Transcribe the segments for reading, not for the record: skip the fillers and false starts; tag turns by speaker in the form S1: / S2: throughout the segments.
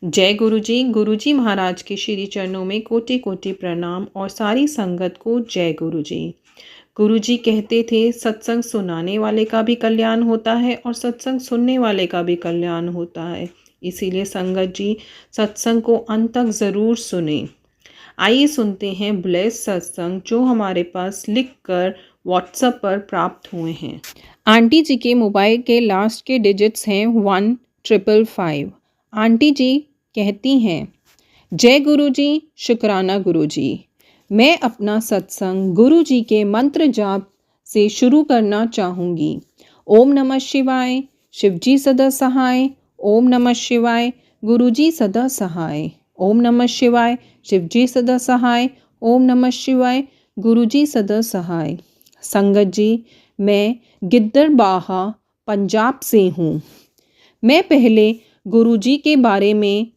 S1: जय गुरु जी महाराज के श्री चरणों में कोटि कोटि प्रणाम और सारी संगत को जय गुरु जी। गुरु जी कहते थे सत्संग सुनाने वाले का भी कल्याण होता है और सत्संग सुनने वाले का भी कल्याण होता है। इसीलिए संगत जी सत्संग को अंत तक ज़रूर सुने। आइए सुनते हैं ब्लेस सत्संग जो हमारे पास लिखकर व्हाट्सएप पर प्राप्त हुए हैं। आंटी जी के मोबाइल के लास्ट के डिजिट्स हैं 1555। आंटी जी कहती हैं, जय गुरु जी, शुक्राना गुरु जी। मैं अपना सत्संग गुरु जी के मंत्र जाप से शुरू करना चाहूँगी। ओम नमः शिवाय, शिवजी सदा सहाय। ओम नमः शिवाय, गुरु जी सदा सहाय। ओम नमः शिवाय, शिवजी सदा सहाय। ओम नमः शिवाय, गुरु जी सदा सहाय। संगत जी, मैं गिद्दड़बाहा पंजाब से हूँ। मैं पहले गुरु जी के बारे में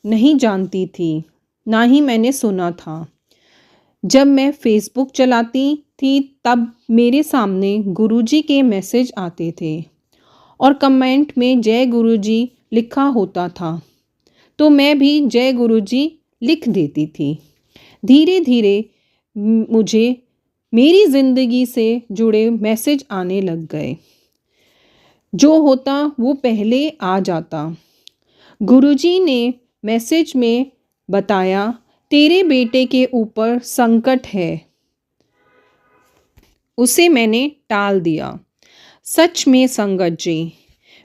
S1: नहीं जानती थी, ना ही मैंने सुना था। जब मैं फेसबुक चलाती थी तब मेरे सामने गुरुजी के मैसेज आते थे और कमेंट में जय गुरुजी लिखा होता था, तो मैं भी जय गुरुजी लिख देती थी। धीरे धीरे मुझे मेरी ज़िंदगी से जुड़े मैसेज आने लग गए। जो होता वो पहले आ जाता। गुरुजी ने मैसेज में बताया, तेरे बेटे के ऊपर संकट है, उसे मैंने टाल दिया। सच में संगत जी,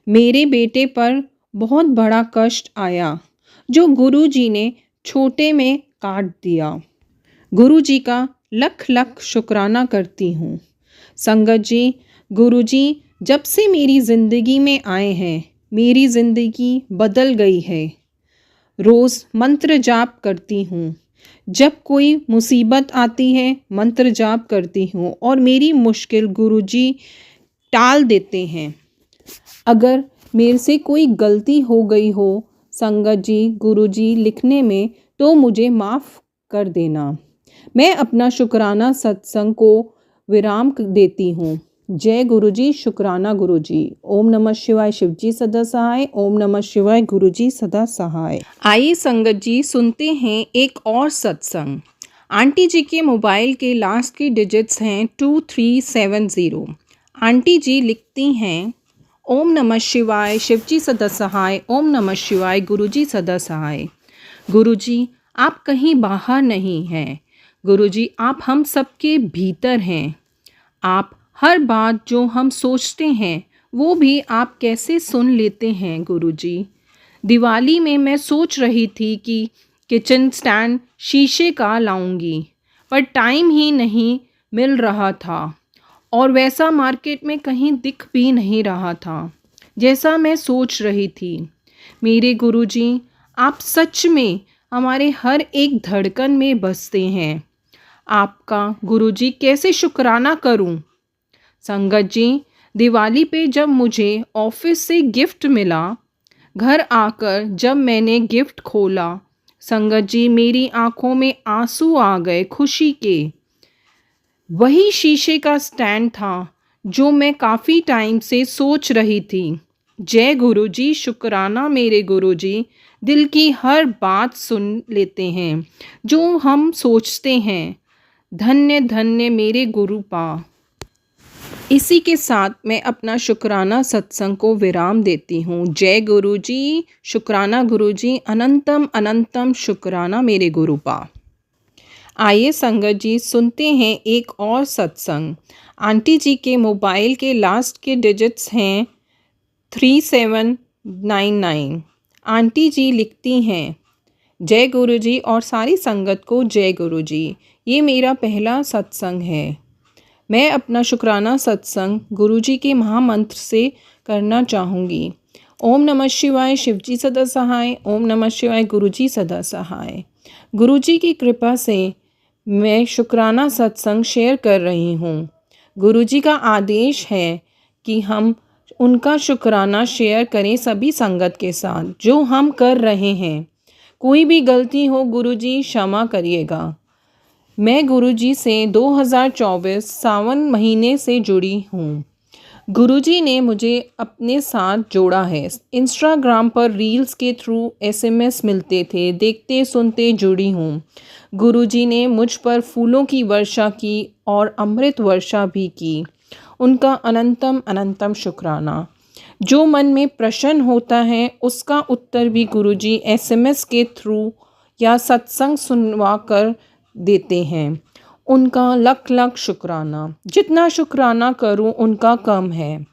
S1: मेरे बेटे पर बहुत बड़ा कष्ट आया जो गुरुजी ने छोटे में काट दिया। गुरुजी का लख लख शुक्राना करती हूँ। संगत जी, गुरुजी जब से मेरी ज़िंदगी में आए हैं मेरी ज़िंदगी बदल गई है। रोज़ मंत्र जाप करती हूँ। जब कोई मुसीबत आती है मंत्र जाप करती हूँ और मेरी मुश्किल गुरुजी टाल देते हैं। अगर मेरे से कोई गलती हो गई हो संगत जी गुरुजी लिखने में, तो मुझे माफ़ कर देना। मैं अपना शुक्राना सत्संग को विराम देती हूँ। जय गुरुजी, शुक्राना गुरुजी। ओम नमः शिवाय, शिवजी सदा सहाय। ओम नमः शिवाय, गुरुजी सदा सहाय। आइए संगत जी सुनते हैं एक और सत्संग। आंटी जी के मोबाइल के लास्ट की डिजिट्स हैं 2370। आंटी जी लिखती हैं, ओम नमः शिवाय, शिवजी सदा सहाय। ओम नमः शिवाय, गुरुजी सदा सहाय। गुरुजी आप कहीं बाहर नहीं हैं। गुरुजी आप हम सबके भीतर हैं। आप हर बात जो हम सोचते हैं वो भी आप कैसे सुन लेते हैं गुरुजी। दिवाली में मैं सोच रही थी कि किचन स्टैंड शीशे का लाऊंगी, पर टाइम ही नहीं मिल रहा था और वैसा मार्केट में कहीं दिख भी नहीं रहा था जैसा मैं सोच रही थी। मेरे गुरुजी आप सच में हमारे हर एक धड़कन में बसते हैं। आपका गुरुजी कैसे शुक्राना करूं। संगत जी, दिवाली पे जब मुझे ऑफिस से गिफ्ट मिला, घर आकर जब मैंने गिफ्ट खोला, संगत जी मेरी आंखों में आंसू आ गए खुशी के। वही शीशे का स्टैंड था जो मैं काफ़ी टाइम से सोच रही थी। जय गुरुजी, शुक्राना मेरे गुरुजी दिल की हर बात सुन लेते हैं जो हम सोचते हैं। धन्य धन्य मेरे गुरुपा। इसी के साथ मैं अपना शुक्राना सत्संग को विराम देती हूँ। जय गुरुजी, शुक्राना गुरुजी, अनंतम अनंतम शुक्राना मेरे गुरुपा। आइए संगत जी सुनते हैं एक और सत्संग। आंटी जी के मोबाइल के लास्ट के डिजिट्स हैं 3799। आंटी जी लिखती हैं, जय गुरुजी और सारी संगत को जय गुरुजी। ये मेरा पहला सत्संग है। मैं अपना शुक्राना सत्संग गुरुजी के महामंत्र से करना चाहूँगी। ओम नमः शिवाय, शिवजी सदा सहाय। ओम नमः शिवाय, गुरुजी सदा सहाय। गुरुजी की कृपा से मैं शुक्राना सत्संग शेयर कर रही हूँ। गुरुजी का आदेश है कि हम उनका शुक्राना शेयर करें सभी संगत के साथ जो हम कर रहे हैं। कोई भी गलती हो गुरुजी क्षमा करिएगा। मैं गुरुजी से 2024 सावन महीने से जुड़ी हूँ। गुरुजी ने मुझे अपने साथ जोड़ा है। इंस्टाग्राम पर रील्स के थ्रू एसएमएस मिलते थे, देखते सुनते जुड़ी हूँ। गुरुजी ने मुझ पर फूलों की वर्षा की और अमृत वर्षा भी की। उनका अनंतम अनंतम शुक्राना। जो मन में प्रश्न होता है उसका उत्तर भी गुरुजी एसएमएस के थ्रू या सत्संग सुनवा कर देते हैं। उनका लख लख शुक्राना। जितना शुक्राना करूं उनका कम है।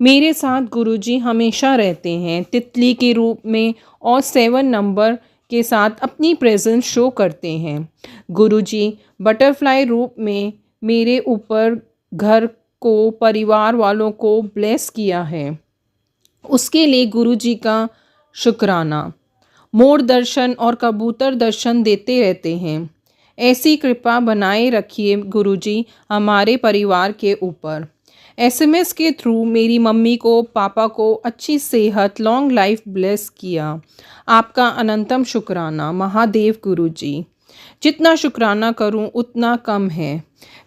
S1: मेरे साथ गुरुजी हमेशा रहते हैं, तितली के रूप में और 7 नंबर के साथ अपनी प्रेजेंस शो करते हैं। गुरुजी बटरफ्लाई रूप में मेरे ऊपर, घर को, परिवार वालों को ब्लेस किया है। उसके लिए गुरुजी का शुक्राना। मोर दर्शन और कबूतर दर्शन देते रहते हैं। ऐसी कृपा बनाए रखिए गुरुजी हमारे परिवार के ऊपर। एसएमएस के थ्रू मेरी मम्मी को, पापा को अच्छी सेहत, लॉन्ग लाइफ ब्लेस किया। आपका अनंतम शुक्राना महादेव गुरुजी। जितना शुक्राना करूं उतना कम है।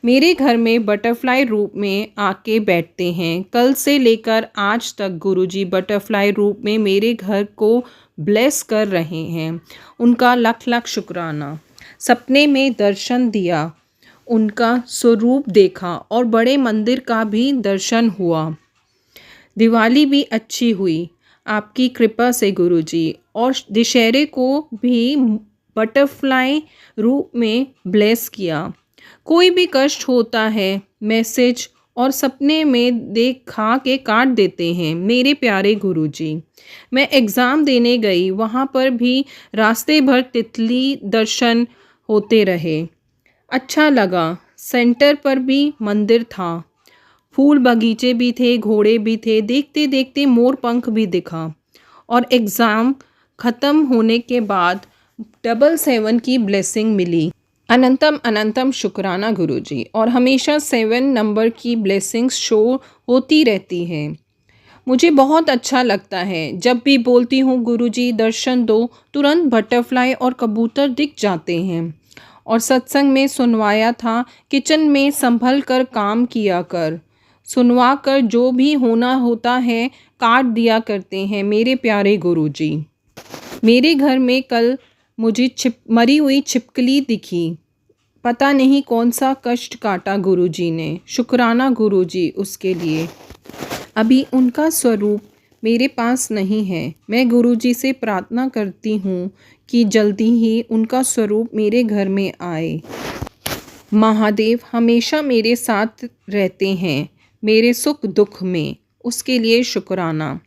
S1: मेरे घर में बटरफ्लाई रूप में आके बैठते हैं। कल से लेकर आज तक गुरुजी बटरफ्लाई रूप में मेरे घर को ब्लेस कर रहे हैं। उनका लख लख शुक्राना। सपने में दर्शन दिया, उनका स्वरूप देखा और बड़े मंदिर का भी दर्शन हुआ। दिवाली भी अच्छी हुई आपकी कृपा से गुरुजी, और दशहरे को भी बटरफ्लाई रूप में ब्लेस किया। कोई भी कष्ट होता है मैसेज और सपने में देख खा के काट देते हैं मेरे प्यारे गुरुजी। मैं एग्ज़ाम देने गई, वहाँ पर भी रास्ते भर तितली दर्शन होते रहे। अच्छा लगा। सेंटर पर भी मंदिर था, फूल बगीचे भी थे, घोड़े भी थे। देखते देखते मोर पंख भी दिखा। और एग्ज़ाम ख़त्म होने के बाद 777 की ब्लेसिंग मिली। अनंतम अनंतम शुक्राना गुरुजी। और हमेशा 7 नंबर की ब्लेसिंग्स शो होती रहती हैं। मुझे बहुत अच्छा लगता है जब भी बोलती हूँ गुरुजी दर्शन दो, तुरंत बटरफ्लाई और कबूतर दिख जाते हैं। और सत्संग में सुनवाया था, किचन में संभल कर काम किया कर, सुनवा कर जो भी होना होता है काट दिया करते हैं मेरे प्यारे गुरुजी। मेरे घर में कल मुझे मरी हुई छिपकली दिखी। पता नहीं कौन सा कष्ट काटा गुरुजी ने। शुक्राना गुरुजी उसके लिए। अभी उनका स्वरूप मेरे पास नहीं है। मैं गुरुजी से प्रार्थना करती हूँ कि जल्दी ही उनका स्वरूप मेरे घर में आए। महादेव हमेशा मेरे साथ रहते हैं मेरे सुख दुख में, उसके लिए शुक्राना।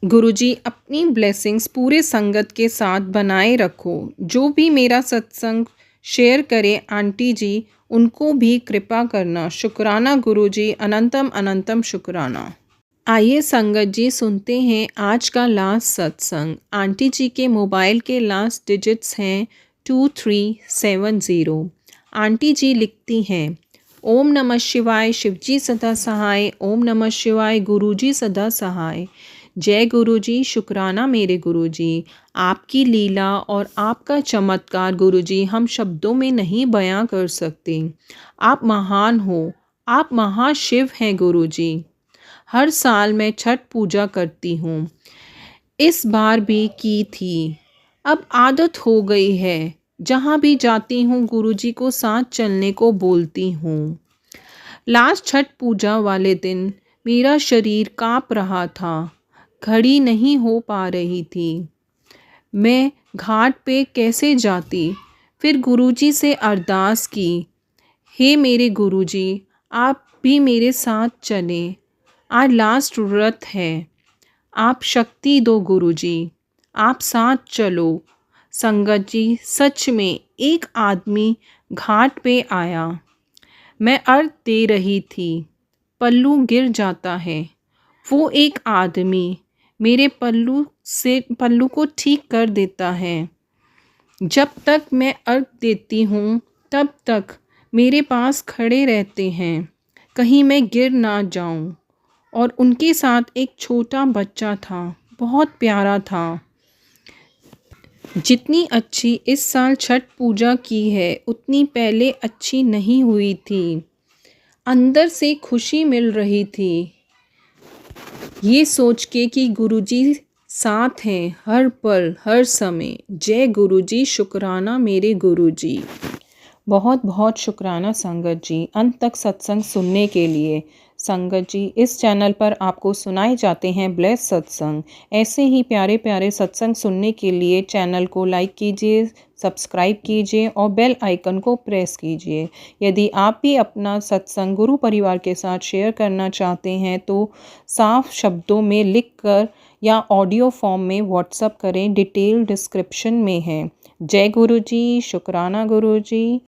S1: गुरुजी अपनी ब्लेसिंग्स पूरे संगत के साथ बनाए रखो। जो भी मेरा सत्संग शेयर करे आंटी जी, उनको भी कृपा करना। शुक्राना गुरुजी, अनंतम अनंतम शुक्राना। आइए संगत जी सुनते हैं आज का लास्ट सत्संग। आंटी जी के मोबाइल के लास्ट डिजिट्स हैं 2370। आंटी जी लिखती हैं, ओम नमः शिवाय, शिवजी सदा सहाय। ओम नमः शिवाय, गुरुजी सदा सहाय। जय गुरुजी। शुक्राना मेरे गुरुजी। आपकी लीला और आपका चमत्कार गुरुजी हम शब्दों में नहीं बयां कर सकते। आप महान हो, आप महाशिव हैं गुरुजी। हर साल मैं छठ पूजा करती हूँ, इस बार भी की थी। अब आदत हो गई है, जहाँ भी जाती हूँ गुरुजी को साथ चलने को बोलती हूँ। लास्ट छठ पूजा वाले दिन मेरा शरीर काँप रहा था, खड़ी नहीं हो पा रही थी। मैं घाट पे कैसे जाती। फिर गुरुजी से अरदास की, हे मेरे गुरुजी आप भी मेरे साथ चलें, आज लास्ट व्रत है, आप शक्ति दो गुरुजी, आप साथ चलो। संगत जी सच में एक आदमी घाट पे आया। मैं अर्घ दे रही थी, पल्लू गिर जाता है। वो एक आदमी मेरे पल्लू को ठीक कर देता है। जब तक मैं अर्घ देती हूँ तब तक मेरे पास खड़े रहते हैं, कहीं मैं गिर ना जाऊँ। और उनके साथ एक छोटा बच्चा था, बहुत प्यारा था। जितनी अच्छी इस साल छठ पूजा की है उतनी पहले अच्छी नहीं हुई थी। अंदर से खुशी मिल रही थी ये सोच के कि गुरुजी साथ हैं हर पल हर समय। जय गुरुजी, शुक्राना मेरे गुरुजी। बहुत बहुत शुक्राना संगत जी अंत तक सत्संग सुनने के लिए। संगत जी, इस चैनल पर आपको सुनाए जाते हैं ब्लेस सत्संग। ऐसे ही प्यारे प्यारे सत्संग सुनने के लिए चैनल को लाइक कीजिए, सब्सक्राइब कीजिए और बेल आइकन को प्रेस कीजिए। यदि आप भी अपना सत्संग गुरु परिवार के साथ शेयर करना चाहते हैं तो साफ शब्दों में लिखकर या ऑडियो फॉर्म में व्हाट्सएप करें, डिटेल डिस्क्रिप्शन में है। जय गुरु जी, शुक्राना गुरु जी।